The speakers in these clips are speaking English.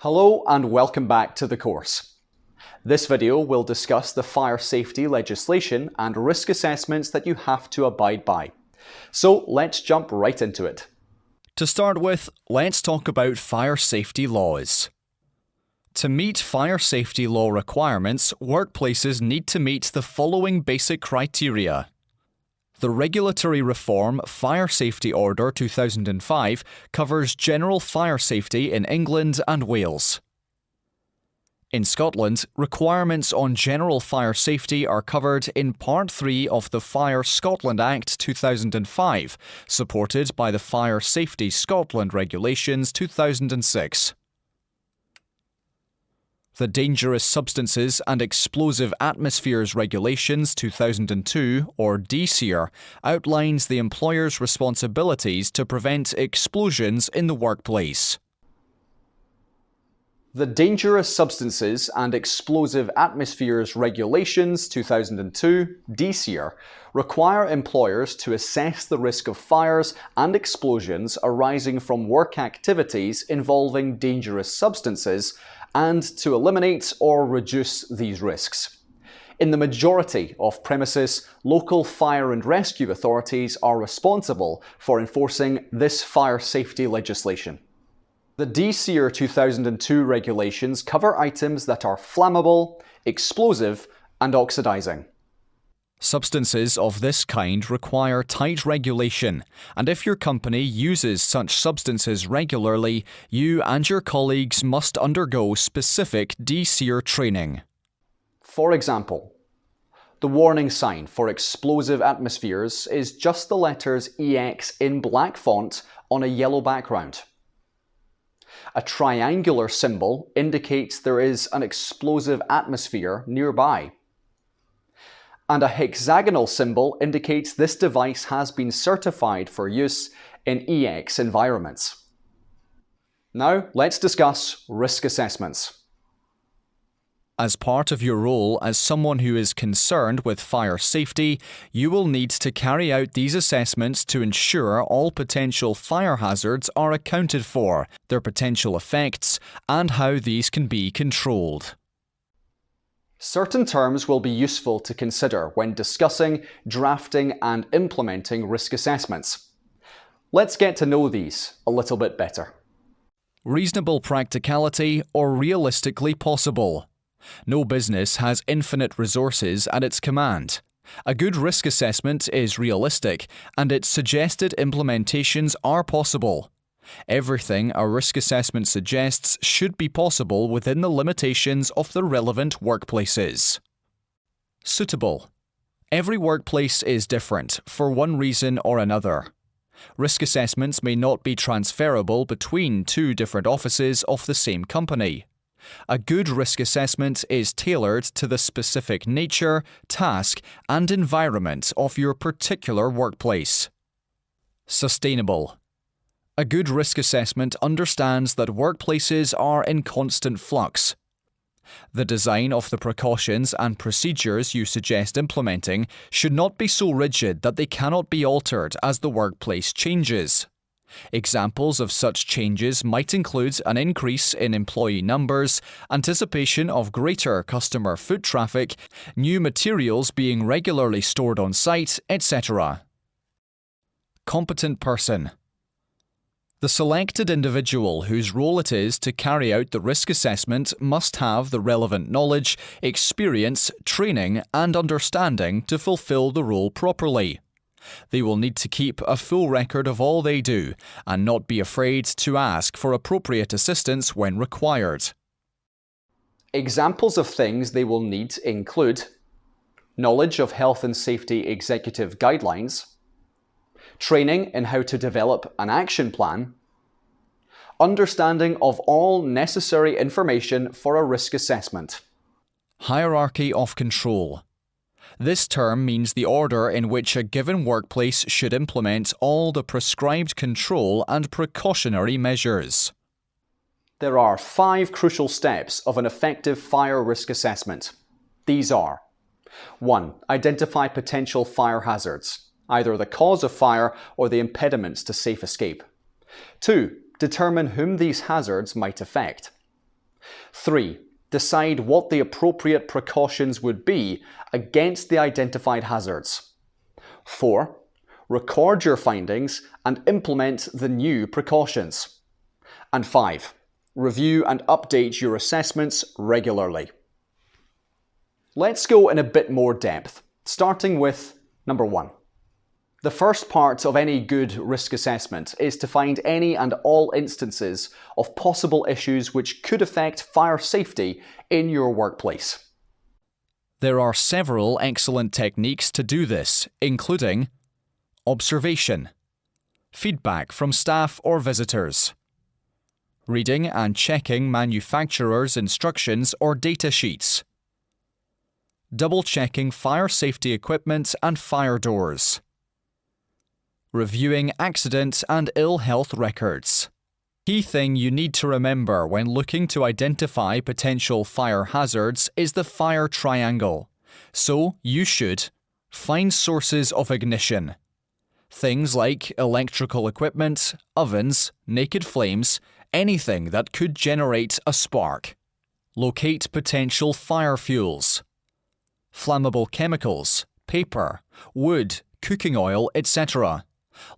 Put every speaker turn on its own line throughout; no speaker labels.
Hello and welcome back to the course. This video will discuss the fire safety legislation and risk assessments that you have to abide by. So let's jump right into it.
To start with, let's talk about fire safety laws. To meet fire safety law requirements, workplaces need to meet the following basic criteria. The Regulatory Reform Fire Safety Order 2005 covers general fire safety in England and Wales. In Scotland, requirements on general fire safety are covered in Part 3 of the Fire Scotland Act 2005, supported by the Fire Safety Scotland Regulations 2006. The Dangerous Substances and Explosive Atmospheres Regulations 2002, or DSEER, outlines the employer's responsibilities to prevent explosions in the workplace.
The Dangerous Substances and Explosive Atmospheres Regulations 2002, DSEER, require employers to assess the risk of fires and explosions arising from work activities involving dangerous substances and to eliminate or reduce these risks. In the majority of premises, local fire and rescue authorities are responsible for enforcing this fire safety legislation. The DSEER 2002 regulations cover items that are flammable, explosive, and oxidizing.
Substances of this kind require tight regulation, and if your company uses such substances regularly, you and your colleagues must undergo specific DSEER training.
For example, the warning sign for explosive atmospheres is just the letters EX in black font on a yellow background. A triangular symbol indicates there is an explosive atmosphere nearby. And a hexagonal symbol indicates this device has been certified for use in EX environments. Now, let's discuss risk assessments.
As part of your role as someone who is concerned with fire safety, you will need to carry out these assessments to ensure all potential fire hazards are accounted for, their potential effects, and how these can be controlled.
Certain terms will be useful to consider when discussing, drafting, and implementing risk assessments. Let's get to know these a little bit better.
Reasonable practicality or realistically possible. No business has infinite resources at its command. A good risk assessment is realistic, and its suggested implementations are possible. Everything a risk assessment suggests should be possible within the limitations of the relevant workplaces. Suitable. Every workplace is different, for one reason or another. Risk assessments may not be transferable between two different offices of the same company. A good risk assessment is tailored to the specific nature, task, and environment of your particular workplace. Sustainable. A good risk assessment understands that workplaces are in constant flux. The design of the precautions and procedures you suggest implementing should not be so rigid that they cannot be altered as the workplace changes. Examples of such changes might include an increase in employee numbers, anticipation of greater customer foot traffic, new materials being regularly stored on site, etc. Competent person. The selected individual whose role it is to carry out the risk assessment must have the relevant knowledge, experience, training, and understanding to fulfill the role properly. They will need to keep a full record of all they do and not be afraid to ask for appropriate assistance when required.
Examples of things they will need include knowledge of health and safety executive guidelines, training in how to develop an action plan, understanding of all necessary information for a risk assessment.
Hierarchy of control. This term means the order in which a given workplace should implement all the prescribed control and precautionary measures.
There are 5 crucial steps of an effective fire risk assessment. These are: 1. Identify potential fire hazards, either the cause of fire or the impediments to safe escape. 2. Determine whom these hazards might affect. 3. Decide what the appropriate precautions would be against the identified hazards. 4. Record your findings and implement the new precautions. And 5. Review and update your assessments regularly. Let's go in a bit more depth, starting with number 1. The first part of any good risk assessment is to find any and all instances of possible issues which could affect fire safety in your workplace.
There are several excellent techniques to do this, including observation, feedback from staff or visitors, reading and checking manufacturers' instructions or data sheets, double-checking fire safety equipment and fire doors, reviewing accident and ill health records. Key thing you need to remember when looking to identify potential fire hazards is the fire triangle. So you should find sources of ignition. Things like electrical equipment, ovens, naked flames, anything that could generate a spark. Locate potential fire fuels, flammable chemicals, paper, wood, cooking oil, etc.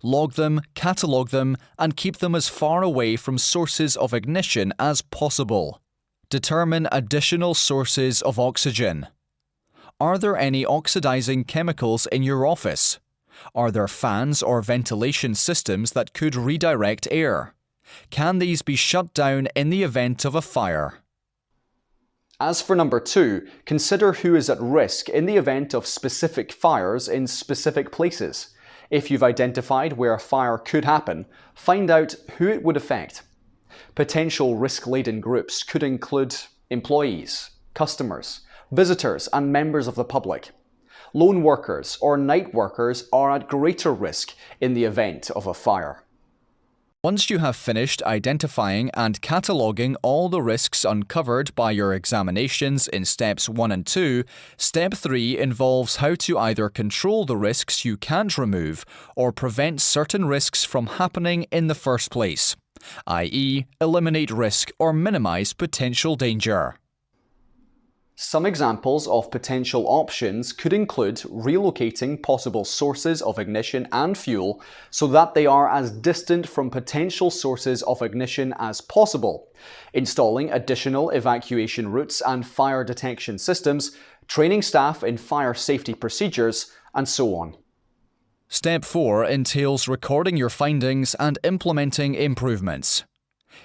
Log them, catalogue them, and keep them as far away from sources of ignition as possible. Determine additional sources of oxygen. Are there any oxidizing chemicals in your office? Are there fans or ventilation systems that could redirect air? Can these be shut down in the event of a fire?
As for number 2, consider who is at risk in the event of specific fires in specific places. If you've identified where a fire could happen, find out who it would affect. Potential risk-laden groups could include employees, customers, visitors, and members of the public. Lone workers or night workers are at greater risk in the event of a fire.
Once you have finished identifying and cataloguing all the risks uncovered by your examinations in steps 1 and 2, step 3 involves how to either control the risks you can't remove or prevent certain risks from happening in the first place, i.e., eliminate risk or minimize potential danger.
Some examples of potential options could include relocating possible sources of ignition and fuel so that they are as distant from potential sources of ignition as possible, installing additional evacuation routes and fire detection systems, training staff in fire safety procedures, and so on.
Step 4 entails recording your findings and implementing improvements.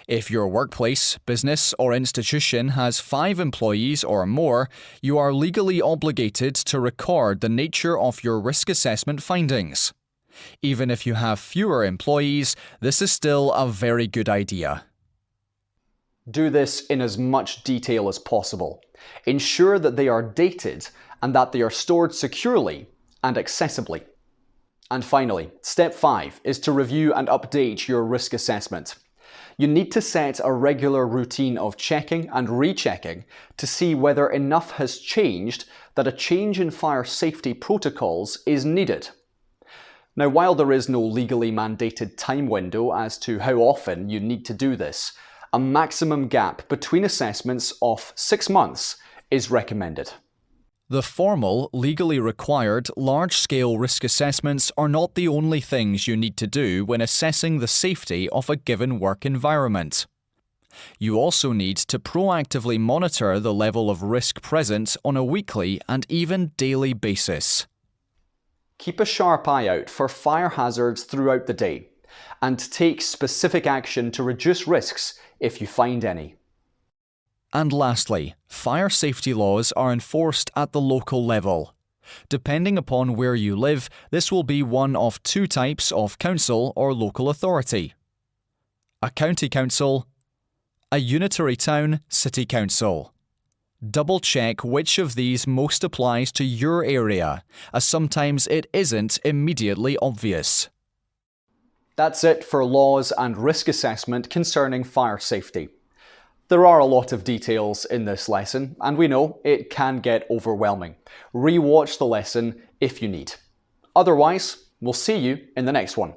If your workplace, business, or institution has 5 employees or more, you are legally obligated to record the nature of your risk assessment findings. Even if you have fewer employees, this is still a very good idea.
Do this in as much detail as possible. Ensure that they are dated and that they are stored securely and accessibly. And finally, step 5 is to review and update your risk assessment. You need to set a regular routine of checking and rechecking to see whether enough has changed that a change in fire safety protocols is needed. Now, while there is no legally mandated time window as to how often you need to do this, a maximum gap between assessments of 6 months is recommended.
The formal, legally required, large-scale risk assessments are not the only things you need to do when assessing the safety of a given work environment. You also need to proactively monitor the level of risk present on a weekly and even daily basis.
Keep a sharp eye out for fire hazards throughout the day, and take specific action to reduce risks if you find any.
And lastly, fire safety laws are enforced at the local level. Depending upon where you live, this will be one of 2 types of council or local authority: a county council, a unitary town city council. Double check which of these most applies to your area, as sometimes it isn't immediately obvious.
That's it for laws and risk assessment concerning fire safety. There are a lot of details in this lesson, and we know it can get overwhelming. Re-watch the lesson if you need. Otherwise, we'll see you in the next one.